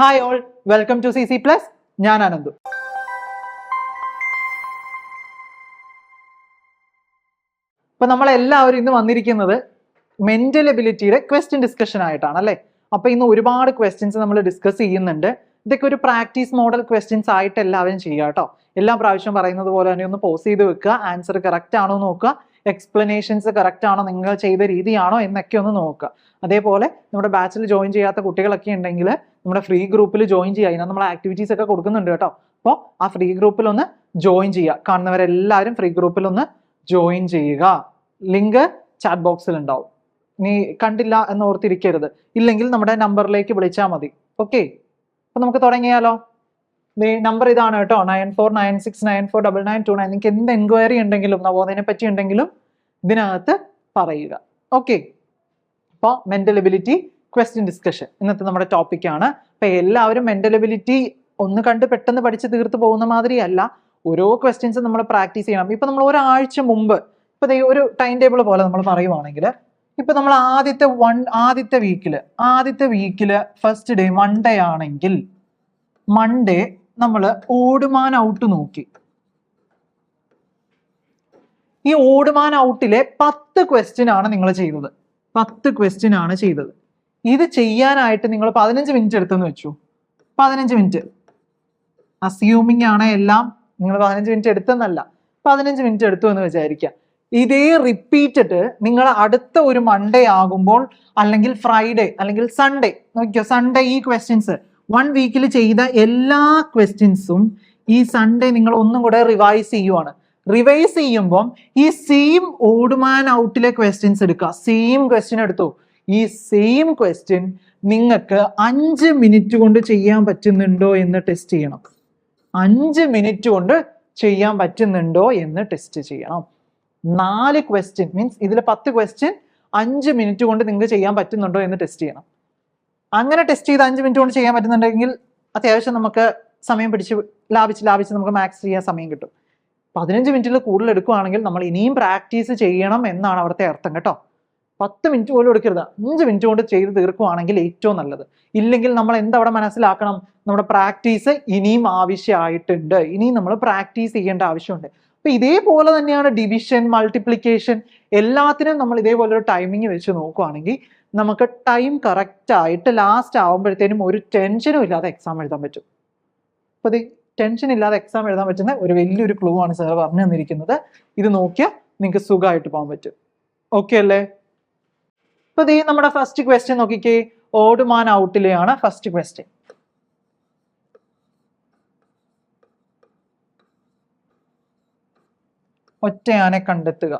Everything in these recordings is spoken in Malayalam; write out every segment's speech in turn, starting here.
Hi all, welcome to CC plus. ഞാൻ അനന്തു. അപ്പൊ നമ്മളെല്ലാവരും ഇന്ന് വന്നിരിക്കുന്നത് മെന്റൽ എബിലിറ്റിയുടെ ക്വസ്റ്റ്യൻ ഡിസ്കഷൻ ആയിട്ടാണ് അല്ലേ. അപ്പൊ ഇന്ന് ഒരുപാട് ക്വസ്റ്റ്യൻസ് നമ്മൾ ഡിസ്കസ് ചെയ്യുന്നുണ്ട്. ഇതൊക്കെ ഒരു പ്രാക്ടീസ് മോഡൽ ക്വസ്റ്റ്യൻസ് ആയിട്ട് എല്ലാവരും ചെയ്യുക കേട്ടോ. എല്ലാ പ്രാവശ്യം പറയുന്നത് പോലെ തന്നെ ഒന്ന് പോസ് ചെയ്ത് വെക്കുക, ആൻസർ കറക്റ്റ് ആണോ നോക്കുക, എക്സ്പ്ലനേഷൻസ് കറക്റ്റ് ആണോ, നിങ്ങൾ ചെയ്ത രീതിയാണോ എന്നൊക്കെ ഒന്ന് നോക്കുക. അതേപോലെ നമ്മുടെ ബാച്ചിൽ ജോയിൻ ചെയ്യാത്ത കുട്ടികളൊക്കെ ഉണ്ടെങ്കിൽ നമ്മുടെ ഫ്രീ ഗ്രൂപ്പിൽ ജോയിൻ ചെയ്യുക. അതിനകത്ത് നമ്മൾ ആക്ടിവിറ്റീസ് ഒക്കെ കൊടുക്കുന്നുണ്ട് കേട്ടോ. അപ്പോൾ ആ ഫ്രീ ഗ്രൂപ്പിൽ ഒന്ന് ജോയിൻ ചെയ്യുക. കാണുന്നവരെല്ലാവരും ഫ്രീ ഗ്രൂപ്പിൽ ഒന്ന് ജോയിൻ ചെയ്യുക. ലിങ്ക് ചാറ്റ് ബോക്സിൽ ഉണ്ടാവും. നീ കണ്ടില്ല എന്ന് ഓർത്തിരിക്കരുത്. ഇല്ലെങ്കിൽ നമ്മുടെ നമ്പറിലേക്ക് വിളിച്ചാൽ മതി. ഓക്കെ, അപ്പൊ നമുക്ക് തുടങ്ങിയാലോ. നമ്പർ ഇതാണ് കേട്ടോ, 9496949929. നിങ്ങൾക്ക് എന്ത് എൻക്വയറി ഉണ്ടെങ്കിലും നവോദയനെ പറ്റി ഉണ്ടെങ്കിലും ഇതിനകത്ത് പറയുക. ഓക്കെ, അപ്പോൾ മെന്റൽ എബിലിറ്റി ക്വസ്റ്റ്യൻ ഡിസ്കഷൻ ഇന്നത്തെ നമ്മുടെ ടോപ്പിക്കാണ്. അപ്പൊ എല്ലാവരും മെന്റൽ എബിലിറ്റി ഒന്ന് കണ്ട് പെട്ടെന്ന് പഠിച്ച് തീർത്ത് പോകുന്ന മാതിരിയല്ല, ഓരോ ക്വസ്റ്റ്യൻസ് നമ്മൾ പ്രാക്ടീസ് ചെയ്യണം. ഇപ്പൊ നമ്മൾ ഒരാഴ്ച മുമ്പ് ഇപ്പൊ ഒരു ടൈം ടേബിൾ പോലെ നമ്മൾ പറയുവാണെങ്കിൽ, ഇപ്പൊ നമ്മൾ ആദ്യത്തെ വീക്കില് ഫസ്റ്റ് ഡേ മൺഡേ ആണെങ്കിൽ മൺഡേ നമ്മൾ ഓടുമാൻ ഔട്ട് നോക്കി. ഈ ഓടുമാൻ ഔട്ടിലെ 10 ക്വസ്റ്റ്യൻ ആണ് നിങ്ങൾ ചെയ്തത്. 10 ക്വസ്റ്റ്യൻ ആണ് ചെയ്തത്. ഇത് ചെയ്യാനായിട്ട് നിങ്ങൾ 15 മിനിറ്റ് എടുത്തെന്ന് വെച്ചു. 15 മിനിറ്റ് അസ്യൂമിങ് ആണ് എല്ലാം. നിങ്ങൾ 15 മിനിറ്റ് എടുത്തെന്നല്ല, 15 മിനിറ്റ് എടുത്തു എന്ന് വിചാരിക്കുക. ഇതേ റിപ്പീറ്റഡ് നിങ്ങൾ അടുത്ത ഒരു മൺഡേ ആകുമ്പോൾ, അല്ലെങ്കിൽ ഫ്രൈഡേ, അല്ലെങ്കിൽ സൺഡേ നോക്കിയോ. സൺഡേ ഈ ക്വസ്റ്റ്യൻസ് 1 വീക്കിൽ ചെയ്ത എല്ലാ ക്വസ്റ്റ്യൻസും ഈ സൺഡേ നിങ്ങൾ ഒന്നും കൂടെ റിവൈസ് ചെയ്യുവാണ്. റിവൈസ് ചെയ്യുമ്പം ഈ സെയിം ഓടുമാൻ ഔട്ടിലെ ക്വസ്റ്റ്യൻസ് എടുക്കുക. സെയിം ക്വസ്റ്റ്യൻ എടുത്തു. ഈ സെയിം ക്വസ്റ്റ്യൻ നിങ്ങൾക്ക് 5 മിനിറ്റ് കൊണ്ട് ചെയ്യാൻ പറ്റുന്നുണ്ടോ എന്ന് ടെസ്റ്റ് ചെയ്യണം. 5 മിനിറ്റ് കൊണ്ട് ചെയ്യാൻ പറ്റുന്നുണ്ടോ എന്ന് ടെസ്റ്റ് ചെയ്യണം. 4 ക്വസ്റ്റ്യൻ മീൻസ് ഇതിൽ 10 ക്വസ്റ്റ്യൻ 5 മിനിറ്റ് കൊണ്ട് നിങ്ങൾക്ക് ചെയ്യാൻ പറ്റുന്നുണ്ടോ എന്ന് ടെസ്റ്റ് ചെയ്യണം. അങ്ങനെ ടെസ്റ്റ് ചെയ്ത് 5 മിനിറ്റ് കൊണ്ട് ചെയ്യാൻ പറ്റുന്നുണ്ടെങ്കിൽ അത്യാവശ്യം നമുക്ക് സമയം പിടിച്ച് ലാഭിച്ച് നമുക്ക് മാക്സ് ചെയ്യാൻ സമയം കിട്ടും. 15 മിനിറ്റിൽ കൂടുതൽ എടുക്കുകയാണെങ്കിൽ നമ്മൾ ഇനിയും പ്രാക്ടീസ് ചെയ്യണം എന്നാണ് അവിടുത്തെ അർത്ഥം കേട്ടോ. 10 മിനിറ്റ് പോലും എടുക്കരുത്. 5 മിനിറ്റ് കൊണ്ട് ചെയ്ത് തീർക്കുകയാണെങ്കിൽ ഏറ്റവും നല്ലത്. ഇല്ലെങ്കിൽ നമ്മൾ അവിടെ മനസ്സിലാക്കണം, നമ്മുടെ പ്രാക്ടീസ് ഇനിയും ആവശ്യമായിട്ടുണ്ട്. ഇനിയും നമ്മൾ പ്രാക്ടീസ് ചെയ്യേണ്ട ആവശ്യമുണ്ട്. അപ്പൊ ഇതേപോലെ തന്നെയാണ് ഡിവിഷൻ, മൾട്ടിപ്ലിക്കേഷൻ, എല്ലാത്തിനും നമ്മൾ ഇതേപോലെ ഒരു ടൈമിങ് വെച്ച് നോക്കുകയാണെങ്കിൽ നമുക്ക് ടൈം കറക്റ്റ് ആയിട്ട് ലാസ്റ്റ് ആവുമ്പോഴത്തേനും ഒരു ടെൻഷനും ഇല്ലാതെ എക്സാം എഴുതാൻ പറ്റും. അപ്പൊ ഇത് ടെൻഷൻ ഇല്ലാതെ എക്സാം എഴുതാൻ പറ്റുന്ന ഒരു വലിയൊരു ക്ലൂ ആണ് സാർ പറഞ്ഞു തന്നിരിക്കുന്നത്. ഇത് നോക്കിയാൽ നിങ്ങൾക്ക് സുഖമായിട്ട് പോകാൻ പറ്റും. ഓക്കെ അല്ലേ? അപ്പൊ ഇത് നമ്മുടെ ഫസ്റ്റ് ക്വസ്റ്റ്യൻ നോക്കിക്കേ. ഓടുമാൻ ഔട്ടിലെയാണ് ഫസ്റ്റ് ക്വസ്റ്റ്യൻ. ഒറ്റയാനെ കണ്ടെത്തുക.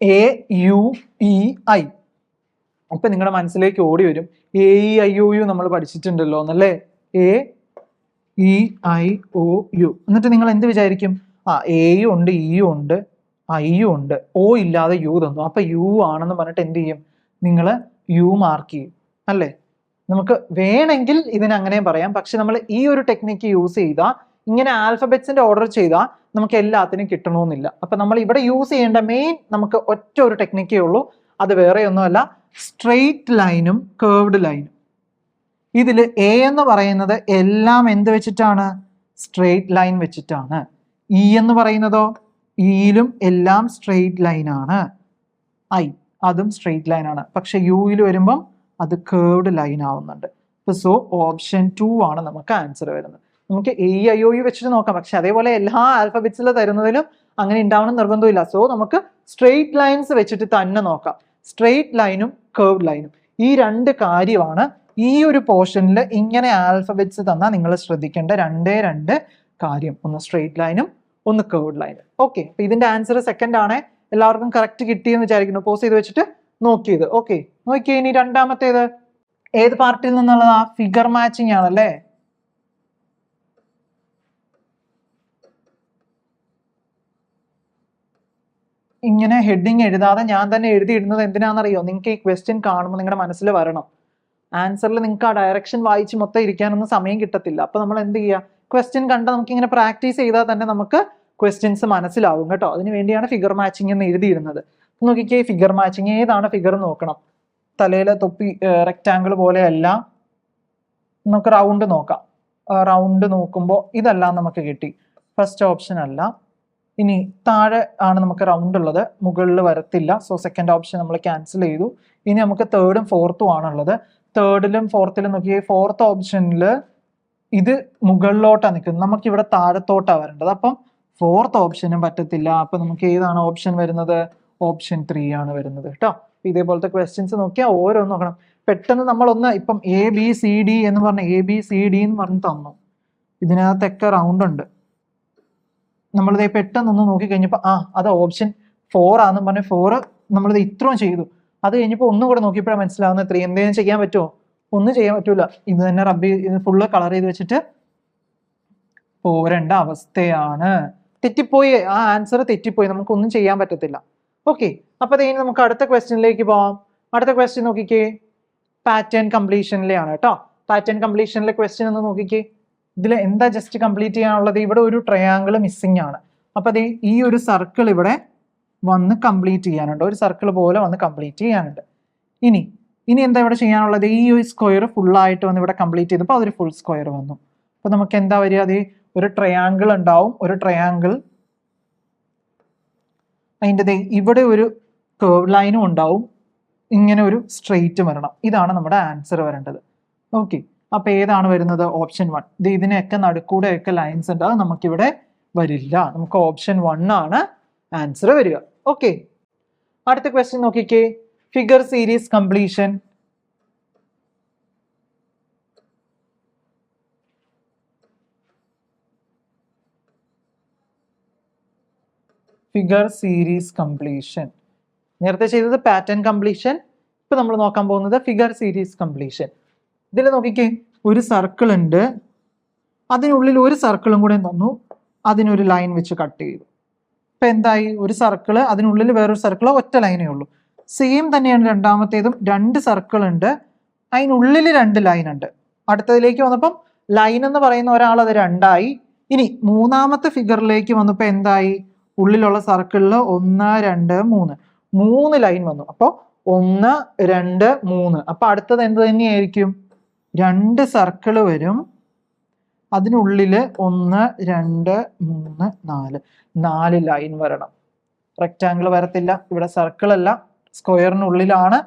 AUEI. അപ്പൊ നിങ്ങളുടെ മനസ്സിലേക്ക് ഓടി വരും AEIOU നമ്മൾ പഠിച്ചിട്ടുണ്ടല്ലോ എന്നല്ലേ. AEIOU. എന്നിട്ട് നിങ്ങൾ എന്ത് വിചാരിക്കും? എയും ഉണ്ട്, ഇയും ഉണ്ട്, ഐയും ഉണ്ട്, ഓ ഇല്ലാതെ യു തന്നു. അപ്പൊ യു ആണെന്ന് പറഞ്ഞിട്ട് എന്ത് ചെയ്യും? നിങ്ങൾ യു മാർക്ക് ചെയ്യും അല്ലേ. നമുക്ക് വേണമെങ്കിൽ ഇതിനങ്ങനെ പറയാം. പക്ഷെ നമ്മൾ ഈ ഒരു ടെക്നിക്ക് യൂസ് ചെയ്താൽ, ഇങ്ങനെ ആൽഫബറ്റ്സിന്റെ ഓർഡർ ചെയ്താൽ നമുക്ക് എല്ലാത്തിനും കിട്ടണമെന്നില്ല. അപ്പൊ നമ്മൾ ഇവിടെ യൂസ് ചെയ്യേണ്ട മെയിൻ നമുക്ക് ഒറ്റ ഒരു ടെക്നിക്കേ ഉള്ളൂ. അത് വേറെ ഒന്നുമല്ല, സ്ട്രെയിറ്റ് ലൈനും കേർവ്ഡ് ലൈനും. ഇതിൽ എ എന്ന് പറയുന്നത് എല്ലാം എന്ത് വെച്ചിട്ടാണ്? സ്ട്രെയിറ്റ് ലൈൻ വെച്ചിട്ടാണ്. ഇ എന്ന് പറയുന്നതോ ഇയിലും എല്ലാം സ്ട്രെയിറ്റ് ലൈൻ ആണ്. ഐ അതും സ്ട്രെയിറ്റ് ലൈൻ ആണ്. പക്ഷെ യുയിൽ വരുമ്പം അത് കേർവ്ഡ് ലൈൻ ആവുന്നുണ്ട്. സോ ഓപ്ഷൻ 2 ആണ് നമുക്ക് ആൻസർ വരുന്നത്. നമുക്ക് AEIOU വെച്ചിട്ട് നോക്കാം. പക്ഷെ അതേപോലെ എല്ലാ ആൽഫബറ്റ്സിൽ തരുന്നതിലും അങ്ങനെ ഉണ്ടാവണം നിർബന്ധമില്ല. സോ നമുക്ക് സ്ട്രെയിറ്റ് ലൈൻസ് വെച്ചിട്ട് തന്നെ നോക്കാം. സ്ട്രെയിറ്റ് ലൈനും കേർവ്ഡ് ലൈനും, ഈ 2 കാര്യമാണ് ഈ ഒരു പോർഷനിൽ ഇങ്ങനെ ആൽഫബറ്റ്സ് തന്നാൽ നിങ്ങൾ ശ്രദ്ധിക്കേണ്ട 2 കാര്യം. ഒന്ന് സ്ട്രെയിറ്റ് ലൈനും ഒന്ന് കേർവ്ഡ് ലൈനും. ഓക്കെ, അപ്പൊ ഇതിന്റെ ആൻസർ സെക്കൻഡ് ആണ്. എല്ലാവർക്കും കറക്റ്റ് കിട്ടിയെന്ന് വിചാരിക്കുന്നു. പോസ് ചെയ്ത് വെച്ചിട്ട് നോക്കിയത്. ഓക്കെ, നോക്കിയേ. ഇനി രണ്ടാമത്തേത് ഏത് പാർട്ടിൽ നിന്നുള്ളതാ? ഫിഗർ മാച്ചിങ് ആണല്ലേ. ഇങ്ങനെ ഹെഡിങ് എഴുതാതെ ഞാൻ തന്നെ എഴുതിയിടുന്നത് എന്തിനാണെന്നറിയോ? നിങ്ങൾക്ക് ഈ ക്വസ്റ്റ്യൻ കാണുമ്പോൾ നിങ്ങളുടെ മനസ്സിൽ വരണം. ആൻസറിൽ നിങ്ങൾക്ക് ആ ഡയറക്ഷൻ വായിച്ച് മൊത്തം ഇരിക്കാനൊന്നും സമയം കിട്ടത്തില്ല. അപ്പൊ നമ്മൾ എന്ത് ചെയ്യുക? ക്വസ്റ്റ്യൻ കണ്ട് നമുക്ക് ഇങ്ങനെ പ്രാക്ടീസ് ചെയ്താൽ തന്നെ നമുക്ക് ക്വസ്റ്റ്യൻസ് മനസ്സിലാവും കേട്ടോ. അതിന് വേണ്ടിയാണ് ഫിഗർ മാച്ചിങ് എന്ന് എഴുതിയിരുന്നത്. നോക്കിക്കേ, ഫിഗർ മാച്ചിങ് ഏതാണ് ഫിഗർ നോക്കണം. തലയിലെ തൊപ്പി റെക്റ്റാങ്കിൾ പോലെയല്ല, നമുക്ക് റൗണ്ട് നോക്കാം. റൗണ്ട് നോക്കുമ്പോൾ ഇതെല്ലാം നമുക്ക് കിട്ടി. ഫസ്റ്റ് ഓപ്ഷൻ അല്ല. ഇനി താഴെ ആണ് നമുക്ക് റൗണ്ട് ഉള്ളത്, മുകളിൽ വരത്തില്ല. സോ സെക്കൻഡ് ഓപ്ഷൻ നമ്മൾ ക്യാൻസൽ ചെയ്തു. ഇനി നമുക്ക് തേർഡും ഫോർത്തും ആണുള്ളത്. തേർഡിലും ഫോർത്തിലും നോക്കിയാൽ ഫോർത്ത് ഓപ്ഷനിൽ ഇത് മുകളിലോട്ടാണ് നിൽക്കുന്നത്, നമുക്ക് ഇവിടെ താഴത്തോട്ടാണ് വരേണ്ടത്. അപ്പം ഫോർത്ത് ഓപ്ഷനും പറ്റത്തില്ല. അപ്പൊ നമുക്ക് ഏതാണ് ഓപ്ഷൻ വരുന്നത്? ഓപ്ഷൻ 3 ആണ് വരുന്നത് കേട്ടോ. ഇതേപോലത്തെ ക്വസ്റ്റ്യൻസ് നോക്കിയാൽ ഓരോന്ന് നോക്കണം. പെട്ടെന്ന് നമ്മളൊന്ന് ഇപ്പം ABCD എന്ന് പറഞ്ഞ ABCD എന്ന് പറഞ്ഞ് തന്നു, ഇതിനകത്തൊക്കെ റൗണ്ട് ഉണ്ട്. നമ്മളിത് പെട്ടെന്നൊന്ന് നോക്കി കഴിഞ്ഞപ്പോൾ അത് ഓപ്ഷൻ 4 ആണെന്ന് പറഞ്ഞ് 4 നമ്മളിത് ഇത്രയും ചെയ്തു. അത് കഴിഞ്ഞപ്പോൾ ഒന്നും കൂടെ നോക്കിയപ്പോഴാണ് മനസ്സിലാവുന്ന 3. എന്തെങ്കിലും ചെയ്യാൻ പറ്റുമോ? ഒന്നും ചെയ്യാൻ പറ്റൂല. ഇത് തന്നെ റബ്ബ് ഫുള്ള് കളർ ചെയ്ത് വെച്ചിട്ട് പോരേണ്ട അവസ്ഥയാണ്. തെറ്റിപ്പോയി, ആ ആൻസർ തെറ്റിപ്പോയി, നമുക്കൊന്നും ചെയ്യാൻ പറ്റത്തില്ല. ഓക്കെ, അപ്പൊ ഇനി നമുക്ക് അടുത്ത ക്വസ്റ്റ്യനിലേക്ക് പോവാം. അടുത്ത ക്വസ്റ്റ്യൻ നോക്കിക്കേ, പാറ്റേൺ കംപ്ലീഷനിലെയാണ് കേട്ടോ. പാറ്റേൺ കംപ്ലീഷനിലെ ക്വസ്റ്റ്യൻ ഒന്ന് നോക്കിക്കേ. ഇതിൽ എന്താ ജസ്റ്റ് കംപ്ലീറ്റ് ചെയ്യാനുള്ളത്? ഇവിടെ ഒരു ട്രയാങ്കിൾ മിസ്സിംഗ് ആണ്. അപ്പൊ അത് ഈ ഒരു സർക്കിൾ ഇവിടെ വന്ന് കംപ്ലീറ്റ് ചെയ്യാനുണ്ട്, ഒരു സർക്കിൾ പോലെ വന്ന് കംപ്ലീറ്റ് ചെയ്യാനുണ്ട്. ഇനി എന്താ ഇവിടെ ചെയ്യാനുള്ളത്? ഈ ഒരു സ്ക്വയർ ഫുള്ളായിട്ട് വന്ന് ഇവിടെ കംപ്ലീറ്റ് ചെയ്തപ്പോൾ അതൊരു ഫുൾ സ്ക്വയർ വന്നു. അപ്പൊ നമുക്ക് എന്താ വരിക? അത് ഒരു ട്രയാങ്കിൾ ഉണ്ടാവും, ഒരു ട്രയാങ്കിൾ, അതിൻ്റെ ഇവിടെ ഒരു കർവ് ലൈനും ഉണ്ടാവും, ഇങ്ങനെ ഒരു സ്ട്രെയിറ്റ് വരണം. ഇതാണ് നമ്മുടെ ആൻസർ വരേണ്ടത്. ഓക്കെ, അപ്പൊ ഏതാണ് വരുന്നത്? ഓപ്ഷൻ 1. ഇതിനെയൊക്കെ നടുക്കൂടെയൊക്കെ ലൈൻസ് ഉണ്ട്, അത് നമുക്കിവിടെ വരില്ല. നമുക്ക് ഓപ്ഷൻ 1 ആണ് ആൻസർ വരിക. ഓക്കെ, അടുത്ത ക്വസ്റ്റ്യൻ നോക്കിക്കേ, figure series completion. Figure series completion. നേരത്തെ ചെയ്തത് പാറ്റേൺ കംപ്ലീഷൻ, ഇപ്പൊ നമ്മൾ നോക്കാൻ പോകുന്നത് ഫിഗർ സീരീസ് കംപ്ലീഷൻ. ഇതിൽ നോക്കിക്കേ, ഒരു സർക്കിൾ ഉണ്ട്, അതിനുള്ളിൽ ഒരു സർക്കിളും കൂടെ തന്നു, അതിനൊരു ലൈൻ വെച്ച് കട്ട് ചെയ്തു. ഇപ്പൊ എന്തായി? ഒരു സർക്കിള്, അതിനുള്ളിൽ വേറൊരു സർക്കിൾ, ഒറ്റ ലൈനേ ഉള്ളൂ. സെയിം തന്നെയാണ് രണ്ടാമത്തേതും, 2 സർക്കിൾ ഉണ്ട്, അതിനുള്ളിൽ 2 ലൈൻ ഉണ്ട്. അടുത്തതിലേക്ക് വന്നപ്പം ലൈൻ എന്ന് പറയുന്ന ഒരാൾ അത് 2 ആയി. ഇനി മൂന്നാമത്തെ ഫിഗറിലേക്ക് വന്നപ്പോൾ എന്തായി? ഉള്ളിലുള്ള സർക്കിളിൽ 1 2 3 ലൈൻ വന്നു. അപ്പോൾ 1 2 3. അപ്പൊ അടുത്തത് എന്ത് തന്നെയായിരിക്കും? 2 സർക്കിൾ വരും, അതിനുള്ളില് 1 2 3 4 ലൈൻ വരണം. റെക്റ്റാങ്കിൾ വരത്തില്ല, ഇവിടെ സർക്കിൾ അല്ല, സ്ക്വയറിനുള്ളിലാണ്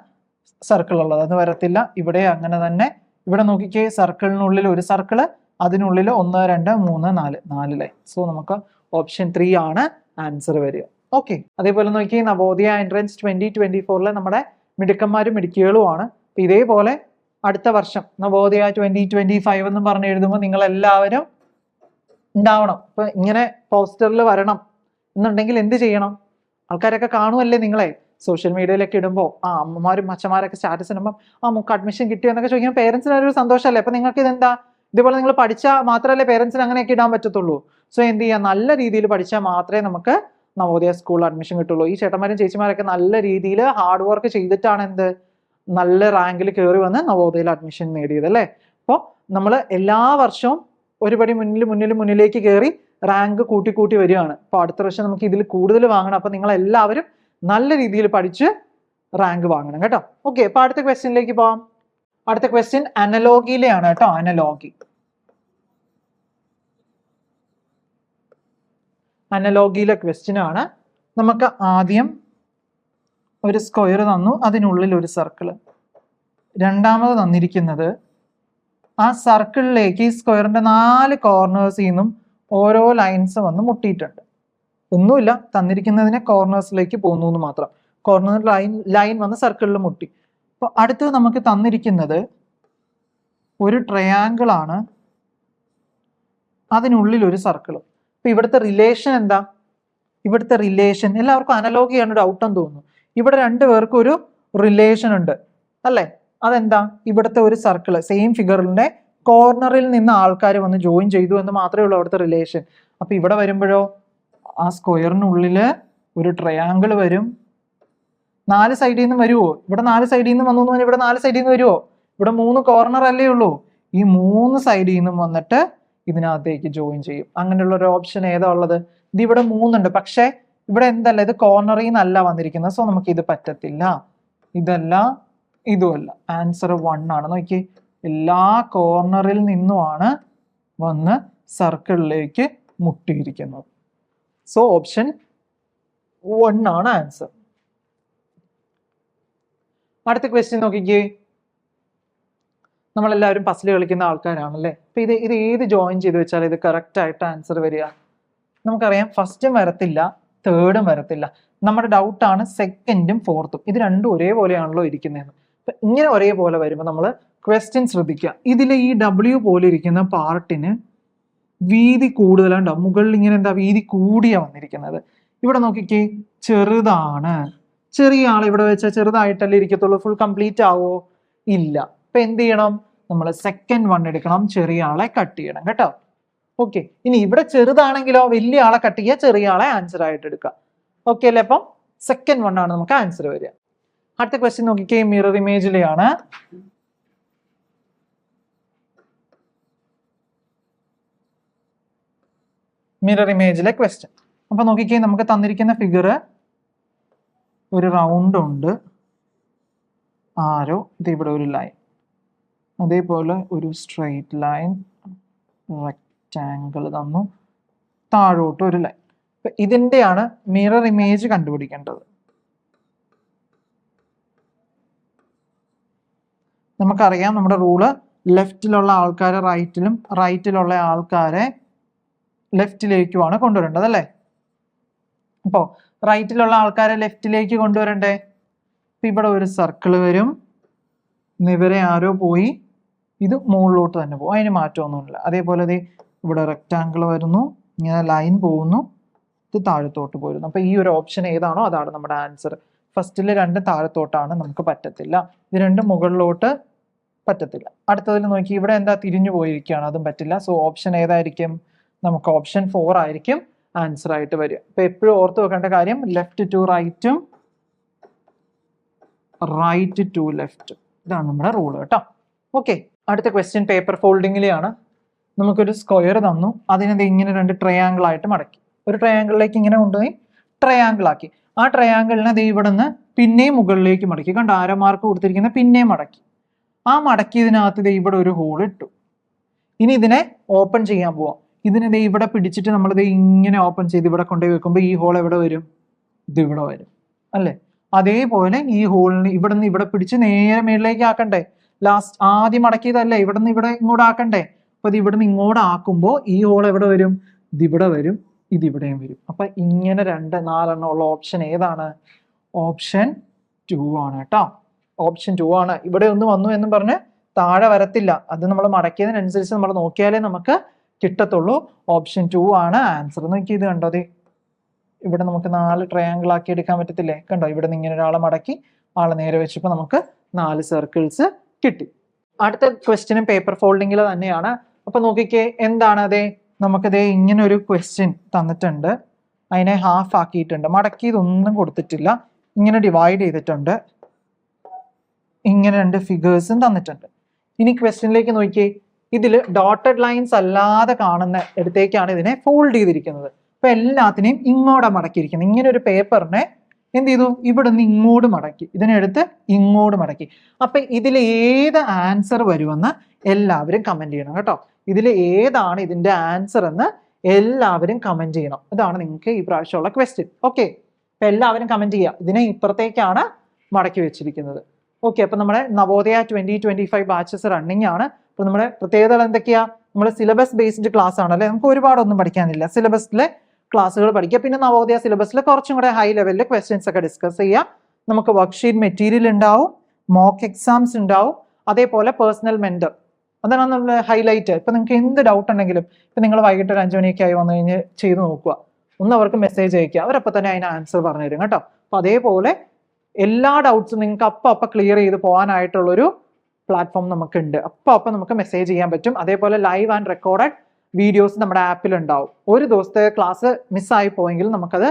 സർക്കിൾ ഉള്ളത്, അത് വരത്തില്ല. ഇവിടെ അങ്ങനെ തന്നെ. ഇവിടെ നോക്കിക്കേ, സർക്കിളിനുള്ളിൽ ഒരു സർക്കിള്, അതിനുള്ളിൽ 1 2 3 4 ലൈൻ. സോ നമുക്ക് ഓപ്ഷൻ 3 ആണ് ആൻസർ വരിക. ഓക്കെ, അതേപോലെ നോക്കി, നവോദയ എൻട്രൻസ് 2024 നമ്മുടെ മിടുക്കന്മാരും മിടുക്കികളുമാണ്. ഇതേപോലെ അടുത്ത വർഷം നവോദയ 2025 എന്ന് പറഞ്ഞ് എഴുതുമ്പോൾ നിങ്ങൾ എല്ലാവരും ഉണ്ടാവണം. ഇപ്പൊ ഇങ്ങനെ പോസ്റ്ററിൽ വരണം എന്നുണ്ടെങ്കിൽ എന്ത് ചെയ്യണം? ആൾക്കാരൊക്കെ കാണുമല്ലേ നിങ്ങളെ സോഷ്യൽ മീഡിയയിലൊക്കെ ഇടുമ്പോൾ, അമ്മമാരും അച്ഛന്മാരൊക്കെ സ്റ്റാറ്റസ് ഇടുമ്പോൾ നമുക്ക് അഡ്മിഷൻ കിട്ടിയോ എന്നൊക്കെ ചോദിക്കുമ്പോൾ പേരൻസിന് ഒരു സന്തോഷമല്ലേ. അപ്പൊ നിങ്ങൾക്ക് ഇതെന്താ, ഇതുപോലെ നിങ്ങൾ പഠിച്ചാൽ മാത്രമല്ലേ പേരൻസിന് അങ്ങനെയൊക്കെ ഇടാൻ പറ്റത്തുള്ളൂ. സോ എന്ത് ചെയ്യുക, നല്ല രീതിയിൽ പഠിച്ചാൽ മാത്രമേ നമുക്ക് നവോദയ സ്കൂളിൽ അഡ്മിഷൻ കിട്ടുള്ളൂ. ഈ ചേട്ടന്മാരും ചേച്ചിമാരൊക്കെ നല്ല രീതിയിൽ ഹാർഡ് വർക്ക് ചെയ്തിട്ടാണ് എന്ത് നല്ല റാങ്കിൽ കയറി വന്ന് നവോദയയിൽ അഡ്മിഷൻ നേടിയത് അല്ലേ. അപ്പോൾ നമ്മൾ എല്ലാ വർഷവും ഒരുപടി മുന്നിലേക്ക് കയറി റാങ്ക് കൂട്ടി വരികയാണ്. അപ്പോൾ അടുത്ത വർഷം നമുക്ക് ഇതിൽ കൂടുതൽ വാങ്ങണം. അപ്പോൾ നിങ്ങൾ എല്ലാവരും നല്ല രീതിയിൽ പഠിച്ച് റാങ്ക് വാങ്ങണം കേട്ടോ. ഓക്കെ, അപ്പോൾ അടുത്ത ക്വസ്റ്റ്യനിലേക്ക് പോവാം. അടുത്ത ക്വസ്റ്റ്യൻ അനലോഗിയിലെയാണ് കേട്ടോ. അനലോഗിയിലെ ക്വസ്റ്റ്യൻ ആണ്. നമുക്ക് ആദ്യം ഒരു സ്ക്വയർ തന്നു, അതിനുള്ളിൽ ഒരു സർക്കിള്. രണ്ടാമത് തന്നിരിക്കുന്നത് ആ സർക്കിളിലേക്ക് ഈ സ്ക്വയറിന്റെ 4 കോർണേഴ്സിൽ നിന്നും ഓരോ ലൈൻസ് വന്ന് മുട്ടിയിട്ടുണ്ട്. ഒന്നുമില്ല, തന്നിരിക്കുന്നതിനെ കോർണേഴ്സിലേക്ക് പോകുന്നു എന്ന് മാത്രം. കോർണർ ലൈൻ വന്ന് സർക്കിളിൽ മുട്ടി. അപ്പോൾ അടുത്തത് നമുക്ക് തന്നിരിക്കുന്നത് ഒരു ട്രയാങ്കിൾ ആണ്, അതിനുള്ളിൽ ഒരു സർക്കിള്. അപ്പൊ ഇവിടുത്തെ റിലേഷൻ എന്താ? ഇവിടുത്തെ റിലേഷൻ എല്ലാവർക്കും അനലോഗിയാണ് ഡൗട്ട് എന്ന് തോന്നുന്നു. ഇവിടെ 2 പേർക്കും ഒരു റിലേഷൻ ഉണ്ട് അല്ലേ? അതെന്താ? ഇവിടുത്തെ ഒരു സർക്കിള് സെയിം ഫിഗറിന്റെ കോർണറിൽ നിന്ന് ആൾക്കാർ വന്ന് ജോയിൻ ചെയ്തു എന്ന് മാത്രമേ ഉള്ളൂ അവിടുത്തെ റിലേഷൻ. അപ്പൊ ഇവിടെ വരുമ്പോഴോ ആ സ്ക്വയറിനുള്ളില് ഒരു ട്രയാങ്കിൾ വരും. 4 സൈഡിൽ നിന്ന് വരുമോ? ഇവിടെ 4 സൈഡിൽ നിന്ന് വന്നു, ഇവിടെ 4 സൈഡിൽ നിന്ന് വരുമോ? ഇവിടെ 3 കോർണർ അല്ലേ ഉള്ളൂ. ഈ 3 സൈഡിൽ നിന്നും വന്നിട്ട് ഇതിനകത്തേക്ക് ജോയിൻ ചെയ്യും. അങ്ങനെയുള്ള ഒരു ഓപ്ഷൻ ഏതാ ഉള്ളത്? ഇത് ഇവിടെ 3 ഉണ്ട്, പക്ഷെ ഇവിടെ എന്തല്ല, ഇത് കോർണറിൽ നിന്നല്ല വന്നിരിക്കുന്നത്. സോ നമുക്ക് ഇത് പറ്റത്തില്ല. ഇതല്ല, ഇതുമല്ല. ആൻസർ 1 ആണ്. നോക്കി, എല്ലാ കോർണറിൽ നിന്നുമാണ് വന്ന് സർക്കിളിലേക്ക് മുട്ടിയിരിക്കുന്നത്. സോ ഓപ്ഷൻ 1 ആണ് ആൻസർ. അടുത്ത ക്വസ്റ്റ്യൻ നോക്കിക്കേ. നമ്മളെല്ലാവരും പസിൽ കളിക്കുന്ന ആൾക്കാരാണല്ലേ. അപ്പൊ ഇത് ഏത് ജോയിൻ ചെയ്ത് വെച്ചാൽ ഇത് കറക്റ്റ് ആയിട്ട് ആൻസർ വരിക? നമുക്കറിയാം ഫസ്റ്റും വരത്തില്ല, തേർഡും വരത്തില്ല. നമ്മുടെ ഡൗട്ടാണ് സെക്കൻഡും ഫോർത്തും ഇത് രണ്ടും ഒരേപോലെയാണല്ലോ ഇരിക്കുന്നതെന്ന്. അപ്പൊ ഇങ്ങനെ ഒരേപോലെ വരുമ്പോൾ നമ്മൾ ക്വസ്റ്റ്യൻ ശ്രദ്ധിക്കുക. ഇതിൽ ഈ W പോലെ ഇരിക്കുന്ന പാർട്ടിന് വീതി കൂടുതലുണ്ടാവും. മുകളിൽ ഇങ്ങനെ എന്താ വീതി കൂടിയാ വന്നിരിക്കുന്നത്. ഇവിടെ നോക്കിക്കേ, ചെറുതാണ്. ചെറിയ ആളെ ഇവിടെ വെച്ചാൽ ചെറുതായിട്ടല്ലേ ഇരിക്കത്തുള്ളൂ. ഫുൾ കംപ്ലീറ്റ് ആവോ? ഇല്ല. അപ്പൊ എന്ത് ചെയ്യണം? നമ്മൾ സെക്കൻഡ് 1 എടുക്കണം, ചെറിയ ആളെ കട്ട് ചെയ്യണം കേട്ടോ. ഓക്കെ, ഇനി ഇവിടെ ചെറുതാണെങ്കിലോ വലിയ ആളെ കട്ട് ചെയ്യുക, ചെറിയ ആളെ ആൻസർ ആയിട്ട് എടുക്കുക. ഓക്കെ അല്ലേ? അപ്പം സെക്കൻഡ് 1 ആണ് നമുക്ക് ആൻസർ വരിക. അടുത്ത ക്വസ്റ്റ്യൻ നോക്കിക്കേ, മിറർ ഇമേജിലെയാണ്. മിറർ ഇമേജിലെ ക്വസ്റ്റ്യൻ. അപ്പൊ നോക്കിക്കേ, നമുക്ക് തന്നിരിക്കുന്ന ഫിഗർ ഒരു റൗണ്ട് ഉണ്ട്, ആരോ, ഇത് ഇവിടെ ഒരു ലൈൻ, അതേപോലെ ഒരു സ്ട്രെയിറ്റ് ലൈൻ, റെക്റ്റാങ്കിൾ തന്നു, താഴോട്ട് ഒരു ലൈൻ. ഇതിന്റെയാണ് മിറർ ഇമേജ് കണ്ടുപിടിക്കേണ്ടത്. നമുക്കറിയാം നമ്മുടെ റൂള് ലെഫ്റ്റിലുള്ള ആൾക്കാരെ റൈറ്റിലും റൈറ്റിലുള്ള ആൾക്കാരെ ലെഫ്റ്റിലേക്കുമാണ് കൊണ്ടുവരേണ്ടത് അല്ലേ. അപ്പോൾ റൈറ്റിലുള്ള ആൾക്കാരെ ലെഫ്റ്റിലേക്ക് കൊണ്ടുവരണ്ടേ. ഇവിടെ ഒരു സർക്കിൾ വരും, ഇവരെ ആരോ പോയി, ഇത് മുകളിലോട്ട് തന്നെ പോകും, അതിന് മാറ്റമൊന്നുമില്ല. അതേപോലെ ഇവിടെ റെക്റ്റാങ്കിൾ വരുന്നു, ഇങ്ങനെ ലൈൻ പോകുന്നു, ഇത് താഴത്തോട്ട് പോരുന്നു. അപ്പൊ ഈ ഒരു ഓപ്ഷൻ ഏതാണോ അതാണ് നമ്മുടെ ആൻസർ. ഫസ്റ്റിൽ 2 താഴത്തോട്ടാണ്, നമുക്ക് പറ്റത്തില്ല. ഇത് 2 മുകളിലോട്ട് പറ്റത്തില്ല. അടുത്തതിൽ നോക്കി, ഇവിടെ എന്താ തിരിഞ്ഞു പോയിരിക്കുകയാണ്, അതും പറ്റില്ല. സോ ഓപ്ഷൻ ഏതായിരിക്കും? നമുക്ക് ഓപ്ഷൻ 4 ആയിരിക്കും ആൻസർ ആയിട്ട് വരിക. അപ്പൊ എപ്പോഴും ഓർത്ത് വെക്കേണ്ട കാര്യം ലെഫ്റ്റ് ടു റൈറ്റും റൈറ്റ് ടു ലെഫ്റ്റ്, ഇതാണ് നമ്മുടെ റൂൾ കേട്ടോ. ഓക്കെ, അടുത്ത ക്വസ്റ്റ്യൻ പേപ്പർ ഫോൾഡിങ്ങിലെയാണ്. നമുക്കൊരു സ്ക്വയർ തന്നു, അതിനത് ഇങ്ങനെ 2 ട്രയാങ്കിൾ ആയിട്ട് മടക്കി. ഒരു ട്രയാങ്കിളിലേക്ക് ഇങ്ങനെ കൊണ്ടുപോയി ട്രയാങ്കിൾ ആക്കി. ആ ട്രയാങ്കിളിനെ അത് ഇവിടെ നിന്ന് പിന്നെയും മുകളിലേക്ക് മടക്കി. കണ്ടോ, ആരോ മാർക്ക് കൊടുത്തിരിക്കുന്ന പിന്നെയും മടക്കി. ആ മടക്കിയതിനകത്ത് ഇവിടെ ഒരു ഹോൾ ഇട്ടു. ഇനി ഇതിനെ ഓപ്പൺ ചെയ്യാൻ പോവാം. ഇതിനെ ഇവിടെ പിടിച്ചിട്ട് നമ്മളിത് ഇങ്ങനെ ഓപ്പൺ ചെയ്ത് ഇവിടെ കൊണ്ടുപോയി വെക്കുമ്പോൾ ഈ ഹോൾ എവിടെ വരും? ഇത് ഇവിടെ വരും അല്ലേ. അതേപോലെ ഈ ഹോളിന് ഇവിടെ നിന്ന് ഇവിടെ പിടിച്ച് നേരെ മേളിലേക്ക് ആക്കണ്ടേ. ലാസ്റ്റ് ആദ്യം മടക്കിയതല്ലേ, ഇവിടെ നിന്ന് ഇവിടെ ഇങ്ങോട്ട് ആക്കണ്ടേ. അപ്പൊ ഇത് ഇവിടെ നിന്ന് ഇങ്ങോട്ട് ആക്കുമ്പോൾ ഈ ഹോൾ എവിടെ വരും? ഇതിവിടെ വരും, ഇതിവിടെയും വരും. അപ്പൊ ഇങ്ങനെ 2, 4 എണ്ണം ഉള്ള ഓപ്ഷൻ ഏതാണ്? ഓപ്ഷൻ 2 ആണ് കേട്ടോ. ഓപ്ഷൻ 2 ആണ്. ഇവിടെ ഒന്ന് വന്നു എന്നും പറഞ്ഞ് താഴെ വരത്തില്ല. അത് നമ്മൾ മടക്കിയതിനനുസരിച്ച് നമ്മൾ നോക്കിയാലേ നമുക്ക് കിട്ടത്തുള്ളൂ. ഓപ്ഷൻ 2 ആണ് ആൻസർ. നോക്കി, ഇത് കണ്ടോ, ഇവിടെ നമുക്ക് 4 ട്രയാങ്കിൾ ആക്കി എടുക്കാൻ പറ്റത്തില്ലേ. കണ്ടോ, ഇവിടെ നിന്ന് ഇങ്ങനെ ഒരാളെ മടക്കി ആളെ നേരെ വെച്ചപ്പോൾ നമുക്ക് 4 സർക്കിൾസ് കിട്ടി. അടുത്ത ക്വസ്റ്റ്യനും പേപ്പർ ഫോൾഡിങ്ങിൽ തന്നെയാണ്. അപ്പൊ നോക്കിക്കേ, എന്താണ് നമുക്കതേ ഇങ്ങനെ ഒരു ക്വസ്റ്റ്യൻ തന്നിട്ടുണ്ട്, അതിനെ ഹാഫ് ആക്കിയിട്ടുണ്ട്, മടക്കിയതൊന്നും കൊടുത്തിട്ടില്ല, ഇങ്ങനെ ഡിവൈഡ് ചെയ്തിട്ടുണ്ട്, ഇങ്ങനെ 2 ഫിഗേഴ്സും തന്നിട്ടുണ്ട്. ഇനി ക്വസ്റ്റ്യനിലേക്ക് നോക്കിയേ, ഇതിൽ ഡോട്ടഡ് ലൈൻസ് അല്ലാതെ കാണുന്ന ഇടത്തേക്കാണ് ഇതിനെ ഫോൾഡ് ചെയ്തിരിക്കുന്നത്. അപ്പൊ എല്ലാത്തിനെയും ഇങ്ങോട്ടാ മടക്കിയിരിക്കുന്നത്. ഇങ്ങനെ ഒരു പേപ്പറിനെ എന്ത് ചെയ്തു? ഇവിടെ നിന്ന് ഇങ്ങോട്ട് മടക്കി, ഇതിനെടുത്ത് ഇങ്ങോട്ട് മടക്കി. അപ്പൊ ഇതിൽ ഏത് ആൻസർ വരുമെന്ന് എല്ലാവരും കമന്റ് ചെയ്യണം കേട്ടോ. ഇതിൽ ഏതാണ് ഇതിന്റെ ആൻസർ എന്ന് എല്ലാവരും കമന്റ് ചെയ്യണം. ഇതാണ് നിങ്ങൾക്ക് ഈ പ്രാവശ്യമുള്ള ക്വസ്റ്റ്യൻ. ഓക്കെ, അപ്പൊ എല്ലാവരും കമന്റ് ചെയ്യുക. ഇതിനെ ഇപ്പുറത്തേക്കാണ് മടക്കി വെച്ചിരിക്കുന്നത്. ഓക്കെ, അപ്പൊ നമ്മുടെ നവോദയ 2025 ബാച്ചസ് റണ്ണിങ് ആണ്. അപ്പൊ നമ്മുടെ പ്രത്യേകതകൾ എന്തൊക്കെയാ? നമ്മുടെ സിലബസ് ബേസ്ഡ് ക്ലാസ് ആണല്ലേ, നമുക്ക് ഒരുപാടൊന്നും പഠിക്കാനില്ല. സിലബസിലെ ക്ലാസ്സുകൾ പഠിക്കുക, പിന്നെ നവോദയ സിലബസിൽ കുറച്ചും കൂടെ ഹൈ ലെവലിൽ ക്വസ്റ്റ്യൻസ് ഒക്കെ ഡിസ്കസ് ചെയ്യുക. നമുക്ക് വർക്ക്ഷീറ്റ് മെറ്റീരിയൽ ഉണ്ടാവും, മോക്ക് എക്സാംസ് ഉണ്ടാവും, അതേപോലെ പേഴ്സണൽ മെന്റർ, അതാണ് നമ്മൾ ഹൈലൈറ്റ്. ഇപ്പൊ നിങ്ങൾക്ക് എന്ത് ഡൗട്ട് ഉണ്ടെങ്കിലും ഇപ്പൊ നിങ്ങൾ വൈകിട്ട് ഒരു 5 മണിയൊക്കെ ആയി വന്നു കഴിഞ്ഞ് ചെയ്ത് നോക്കുക, ഒന്ന് അവർക്ക് മെസ്സേജ് അയക്കുക, അവരപ്പോൾ തന്നെ അതിന് ആൻസർ പറഞ്ഞു തരും കേട്ടോ. അപ്പൊ അതേപോലെ എല്ലാ ഡൗട്ട്സും നിങ്ങൾക്ക് അപ്പം ക്ലിയർ ചെയ്ത് പോകാനായിട്ടുള്ളൊരു പ്ലാറ്റ്ഫോം നമുക്കുണ്ട്. അപ്പം നമുക്ക് മെസ്സേജ് ചെയ്യാൻ പറ്റും. അതേപോലെ ലൈവ് ആൻഡ് റെക്കോർഡഡ് വീഡിയോസ് നമ്മുടെ ആപ്പിൽ ഉണ്ടാവും. ഒരു ദിവസത്തെ ക്ലാസ് മിസ്സായി പോയെങ്കിൽ നമുക്കത്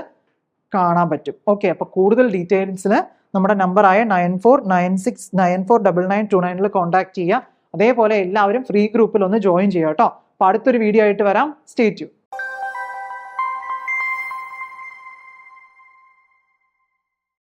കാണാൻ പറ്റും. ഓക്കെ, അപ്പൊ കൂടുതൽ ഡീറ്റെയിൽസിന് നമ്മുടെ നമ്പറായ 9496949929 കോൺടാക്ട് ചെയ്യുക. അതേപോലെ എല്ലാവരും ഫ്രീ ഗ്രൂപ്പിൽ ഒന്ന് ജോയിൻ ചെയ്യുക കേട്ടോ. അപ്പൊ അടുത്തൊരു വീഡിയോ ആയിട്ട് വരാം. Stay tune.